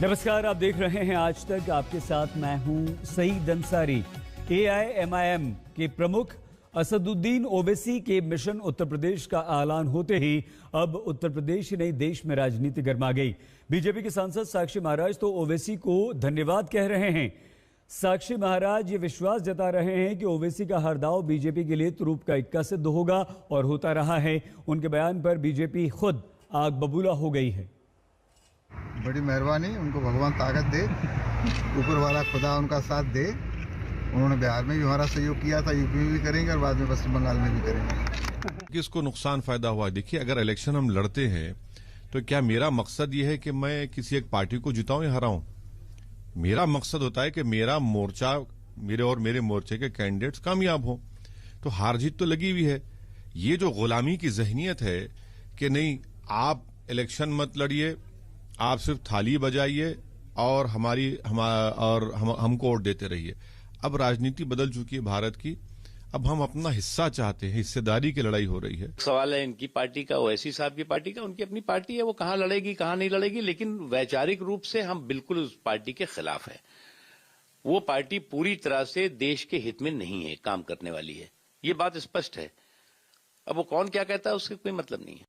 नमस्कार, आप देख रहे हैं आज तक। आपके साथ मैं हूं सईद अंसारी। एआईएमआईएम के प्रमुख असदुद्दीन ओवैसी के मिशन उत्तर प्रदेश का ऐलान होते ही अब उत्तर प्रदेश ही नहीं देश में राजनीति गर्मा गई। बीजेपी के सांसद साक्षी महाराज तो ओवैसी को धन्यवाद कह रहे हैं। साक्षी महाराज ये विश्वास जता रहे हैं कि ओवैसी का हर दांव बीजेपी के लिए तुरूप का इक्का सिद्ध होगा और होता रहा है। उनके बयान पर बीजेपी खुद आग बबूला हो गई है। बड़ी मेहरबानी, उनको भगवान ताकत दे, ऊपर वाला खुदा उनका साथ दे। उन्होंने बिहार में भी हमारा सहयोग किया था, यूपी में भी करेंगे और बाद में पश्चिम बंगाल में भी करेंगे। किसको नुकसान फायदा हुआ? देखिए, अगर इलेक्शन हम लड़ते हैं तो क्या मेरा मकसद ये है कि मैं किसी एक पार्टी को जिताऊं या हराऊं? मेरा मकसद होता है कि मेरा मोर्चा, मेरे और मेरे मोर्चे के कैंडिडेट्स कामयाब हों। तो हार जीत तो लगी हुई है। ये जो गुलामी की जहनियत है कि नहीं, आप इलेक्शन मत लड़िए, आप सिर्फ थाली बजाइए और हमको वोट देते रहिए। अब राजनीति बदल चुकी है भारत की। अब हम अपना हिस्सा चाहते हैं, हिस्सेदारी की लड़ाई हो रही है। सवाल है इनकी पार्टी का, ओवैसी साहब की पार्टी का। उनकी अपनी पार्टी है, वो कहां लड़ेगी कहां नहीं लड़ेगी, लेकिन वैचारिक रूप से हम बिल्कुल उस पार्टी के खिलाफ हैं। वो पार्टी पूरी तरह से देश के हित में नहीं है, काम करने वाली है, ये बात स्पष्ट है। अब वो कौन क्या कहता है उससे कोई मतलब नहीं है।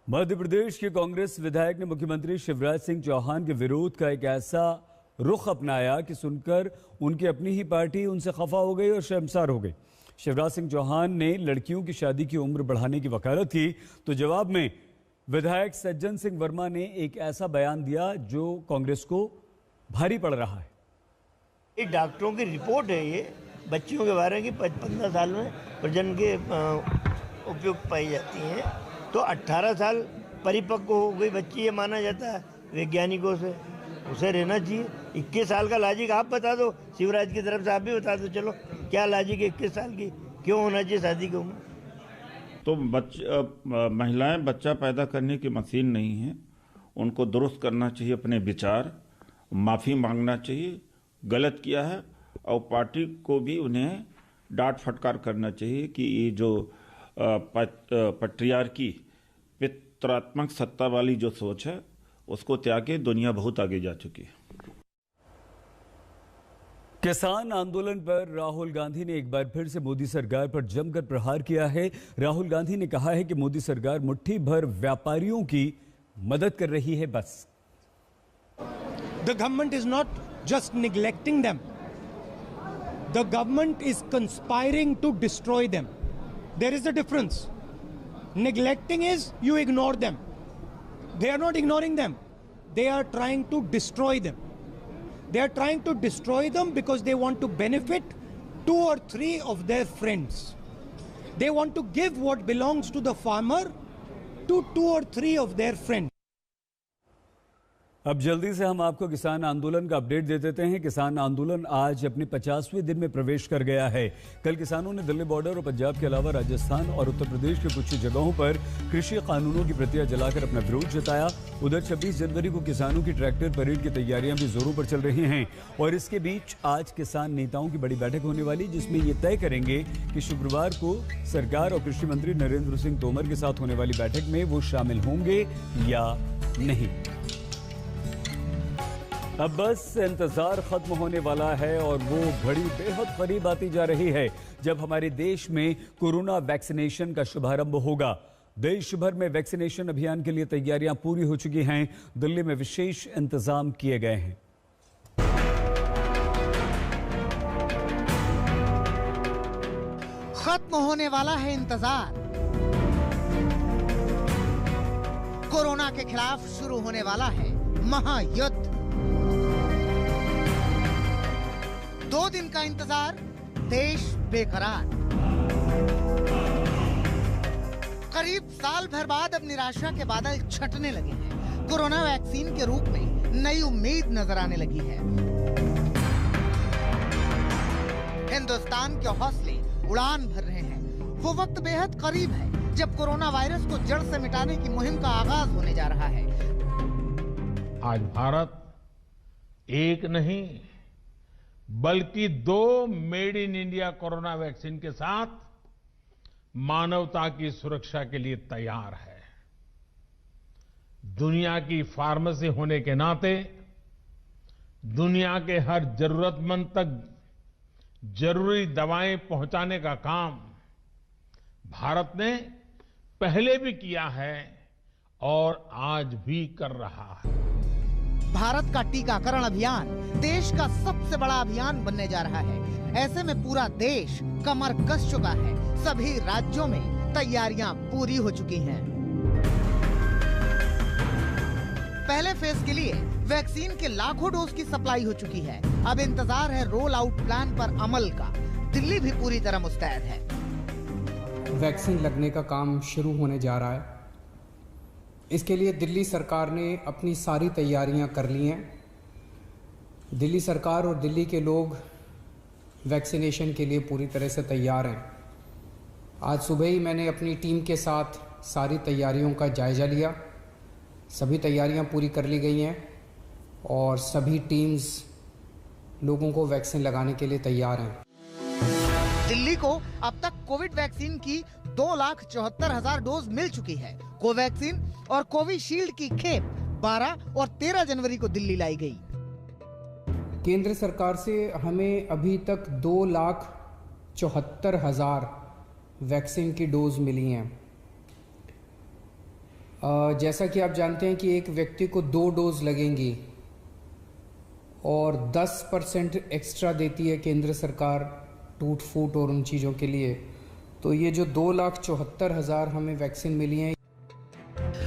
मध्य प्रदेश के कांग्रेस विधायक ने मुख्यमंत्री शिवराज सिंह चौहान के विरोध का एक ऐसा रुख अपनाया कि सुनकर उनकी अपनी ही पार्टी उनसे खफा हो गई और शर्मसार हो गई। शिवराज सिंह चौहान ने लड़कियों की शादी की उम्र बढ़ाने की वकालत की, तो जवाब में विधायक सज्जन सिंह वर्मा ने एक ऐसा बयान दिया जो कांग्रेस को भारी पड़ रहा है। ये डॉक्टरों की रिपोर्ट है, ये बच्चियों के बारे की 15 साल में प्रजनन के उपयुक्त पाई जाती हैं, तो 18 साल परिपक्व हो गई बच्ची, ये माना जाता है वैज्ञानिकों से, उसे रहना चाहिए। 21 साल का लॉजिक आप बता दो, शिवराज की तरफ से आप भी बता दो, चलो क्या लॉजिक है 21 साल की, क्यों होना चाहिए शादी की उम्र? तो महिलाएं बच्चा पैदा करने की मशीन नहीं है। उनको दुरुस्त करना चाहिए अपने विचार, माफ़ी मांगना चाहिए, गलत किया है, और पार्टी को भी उन्हें डांट फटकार करना चाहिए कि ये जो पट्रियार्की, पितरात्मक सत्ता वाली जो सोच है, उसको त्याग के दुनिया बहुत आगे जा चुकी है। किसान आंदोलन पर राहुल गांधी ने एक बार फिर से मोदी सरकार पर जमकर प्रहार किया है। राहुल गांधी ने कहा है कि मोदी सरकार मुट्ठी भर व्यापारियों की मदद कर रही है बस। The government is not just neglecting them. The government is conspiring to destroy them. There is a difference. Neglecting is you ignore them. They are not ignoring them. They are trying to destroy them. They are trying to destroy them because they want to benefit 2 or 3 of their friends. They want to give what belongs to the farmer to 2 or 3 of their friends. अब जल्दी से हम आपको किसान आंदोलन का update दे देते हैं। किसान आंदोलन आज अपने 50वें दिन में प्रवेश कर गया है। कल किसानों ने दिल्ली बॉर्डर और पंजाब के अलावा राजस्थान और उत्तर प्रदेश के कुछ जगहों पर कृषि कानूनों की प्रतियां जलाकर अपना विरोध जताया। उधर 26 जनवरी को किसानों की ट्रैक्टर परेड की तैयारियां भी जोरों पर चल रही हैं और इसके बीच आज किसान नेताओं की बड़ी बैठक होने वाली, जिसमें ये तय करेंगे कि शुक्रवार को सरकार और कृषि मंत्री नरेंद्र सिंह तोमर के साथ होने वाली बैठक में वो शामिल होंगे या नहीं। अब बस इंतजार खत्म होने वाला है और वो घड़ी बेहद करीब आती जा रही है जब हमारे देश में कोरोना वैक्सीनेशन का शुभारंभ होगा। देश भर में वैक्सीनेशन अभियान के लिए तैयारियां पूरी हो चुकी हैं। दिल्ली में विशेष इंतजाम किए गए हैं। खत्म होने वाला है इंतजार। कोरोना के खिलाफ शुरू होने वाला है महायुद्ध। 2 दिन का इंतजार, देश बेकरार। करीब साल भर बाद अब निराशा के बादल छटने लगे हैं। कोरोना वैक्सीन के रूप में नई उम्मीद नजर आने लगी है। हिंदुस्तान के हौसले उड़ान भर रहे हैं। वो वक्त बेहद करीब है जब कोरोना वायरस को जड़ से मिटाने की मुहिम का आगाज होने जा रहा है। आज भारत एक नहीं बल्कि 2 made in India corona vaccine के साथ मानवता की सुरक्षा के लिए तैयार है। दुनिया की फार्मेसी होने के नाते दुनिया के हर जरूरतमंद तक जरूरी दवाएं पहुंचाने का काम भारत ने पहले भी किया है और आज भी कर रहा है। भारत का टीकाकरण अभियान देश का सबसे बड़ा अभियान बनने जा रहा है। ऐसे में पूरा देश कमर कस चुका है। सभी राज्यों में तैयारियां पूरी हो चुकी हैं। पहले फेज के लिए वैक्सीन के लाखों डोज की सप्लाई हो चुकी है। अब इंतजार है रोल आउट प्लान पर अमल का। दिल्ली भी पूरी तरह मुस्तैद है। वैक्सीन लगने का काम शुरू होने जा रहा है। इसके लिए दिल्ली सरकार ने अपनी सारी तैयारियां कर ली हैं। दिल्ली सरकार और दिल्ली के लोग वैक्सीनेशन के लिए पूरी तरह से तैयार हैं। आज सुबह ही मैंने अपनी टीम के साथ सारी तैयारियों का जायजा लिया। सभी तैयारियां पूरी कर ली गई हैं और सभी टीम्स लोगों को वैक्सीन लगाने के लिए तैयार हैं। दिल्ली को अब तक कोविड वैक्सीन की 2,74,000 डोज मिल चुकी है। कोवैक्सीन और कोविशील्ड की खेप 12 और 13 जनवरी को दिल्ली लाई गई। केंद्र सरकार से हमें अभी तक 2,74,000 वैक्सीन की डोज मिली हैं। जैसा कि आप जानते हैं कि एक व्यक्ति को 2 डोज लगेंगी और 10% एक्स्ट्रा देती है केंद्र सरकार टूट फूट और उन चीज़ों के लिए। तो ये जो 2,74,000 हमें वैक्सीन मिली हैं।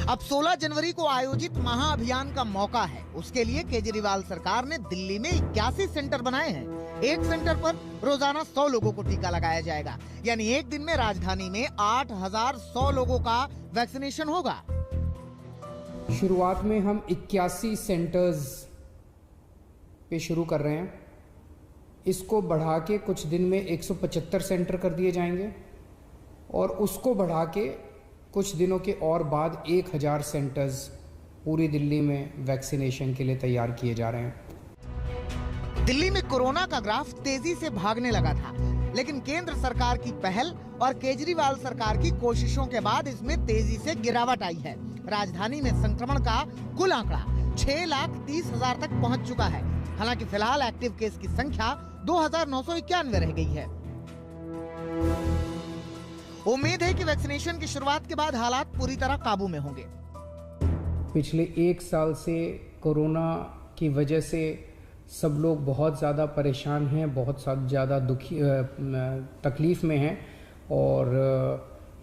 अब 16 जनवरी को आयोजित महाअभियान का मौका है। उसके लिए केजरीवाल सरकार ने दिल्ली में 81 सेंटर बनाए हैं। एक सेंटर पर रोजाना 100 लोगों को टीका लगाया जाएगा। यानी एक दिन में राजधानी में 8,100 लोगों का वैक्सीनेशन होगा। शुरुआत में हम 81 सेंटर्स पे शुरू कर रहे हैं। इसको बढ़ा के कुछ दिन में 175 सेंटर कर दिए जाएंगे और उसको बढ़ा के कुछ दिनों के और बाद 1,000 सेंटर्स पूरी दिल्ली में वैक्सीनेशन के लिए तैयार किए जा रहे हैं। दिल्ली में कोरोना का ग्राफ तेजी से भागने लगा था, लेकिन केंद्र सरकार की पहल और केजरीवाल सरकार की कोशिशों के बाद इसमें तेजी से गिरावट आई है। राजधानी में संक्रमण का कुल आंकड़ा 6,30,000 तक पहुंच चुका है। हालांकि फिलहाल एक्टिव केस की संख्या 2,991 रह गई है। उम्मीद है कि वैक्सीनेशन की शुरुआत के बाद हालात पूरी तरह काबू में होंगे। पिछले 1 साल से कोरोना की वजह से सब लोग बहुत ज़्यादा परेशान हैं, बहुत ज़्यादा दुखी तकलीफ़ में हैं और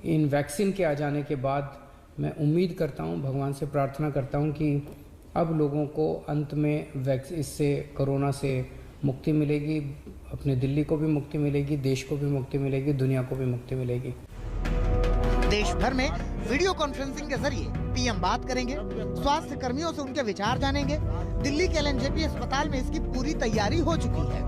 इन वैक्सीन के आ जाने के बाद मैं उम्मीद करता हूं, भगवान से प्रार्थना करता हूं कि अब लोगों को अंत में इससे कोरोना से मुक्ति मिलेगी। अपने दिल्ली को भी मुक्ति मिलेगी, देश को भी मुक्ति मिलेगी, दुनिया को भी मुक्ति मिलेगी। देश भर में वीडियो कॉन्फ्रेंसिंग के जरिए पीएम बात करेंगे, स्वास्थ्य कर्मियों से उनके विचार जानेंगे। दिल्ली के एलएनजेपी अस्पताल में इसकी पूरी तैयारी हो चुकी है।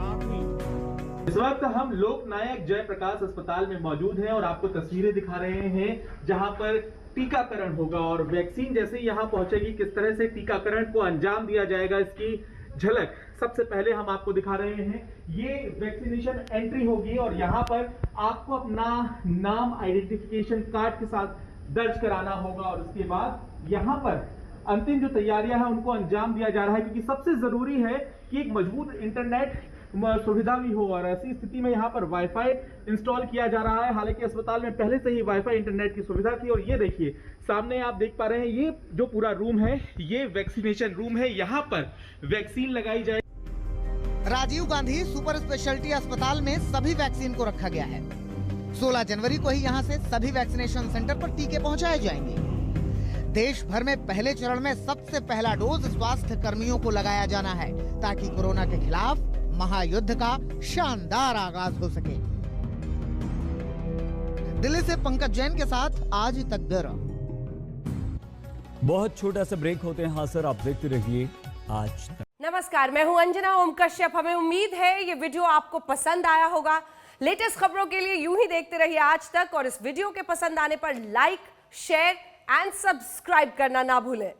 इस वक्त हम लोकनायक जयप्रकाश अस्पताल में मौजूद हैं और आपको तस्वीरें दिखा रहे हैं जहां पर टीकाकरण होगा और वैक्सीन जैसे ही यहां पहुंचेगी किस तरह से टीकाकरण को अंजाम दिया जाएगा इसकी झलक सबसे पहले हम आपको दिखा रहे हैं। ये वैक्सीनेशन एंट्री होगी और यहाँ पर आपको अपना नाम आइडेंटिफिकेशन कार्ड के साथ दर्ज कराना होगा और उसके बाद यहाँ पर अंतिम जो तैयारियां हैं उनको अंजाम दिया जा रहा है, क्योंकि सबसे जरूरी है कि एक मजबूत इंटरनेट सुविधा भी हो और ऐसी स्थिति में यहाँ पर वाईफाई इंस्टॉल किया जा रहा है। हालांकि अस्पताल में पहले से ही वाईफाई इंटरनेट की सुविधा थी और ये देखिए सामने आप देख पा रहे हैं, ये जो पूरा रूम है ये वैक्सीनेशन रूम है, यहाँ पर वैक्सीन लगाई जाए। राजीव गांधी सुपर स्पेशलिटी अस्पताल में सभी वैक्सीन को रखा गया है। 16 जनवरी को ही यहाँ से सभी वैक्सीनेशन सेंटर पर टीके पहुँचाए जाएंगे। देश भर में पहले चरण में सबसे पहला डोज स्वास्थ्य कर्मियों को लगाया जाना है ताकि कोरोना के खिलाफ महायुद्ध का शानदार आगाज हो सके। दिल्ली से पंकज जैन के साथ आज तक ब्यूरो। बहुत छोटा सा ब्रेक होते हैं। हाँ सर, आप देखते रहिए आज तक। नमस्कार, मैं हूं अंजना ओम कश्यप। हमें उम्मीद है ये वीडियो आपको पसंद आया होगा। लेटेस्ट खबरों के लिए यूं ही देखते रहिए आज तक और इस वीडियो के पसंद आने पर लाइक, शेयर एंड सब्सक्राइब करना ना भूलें।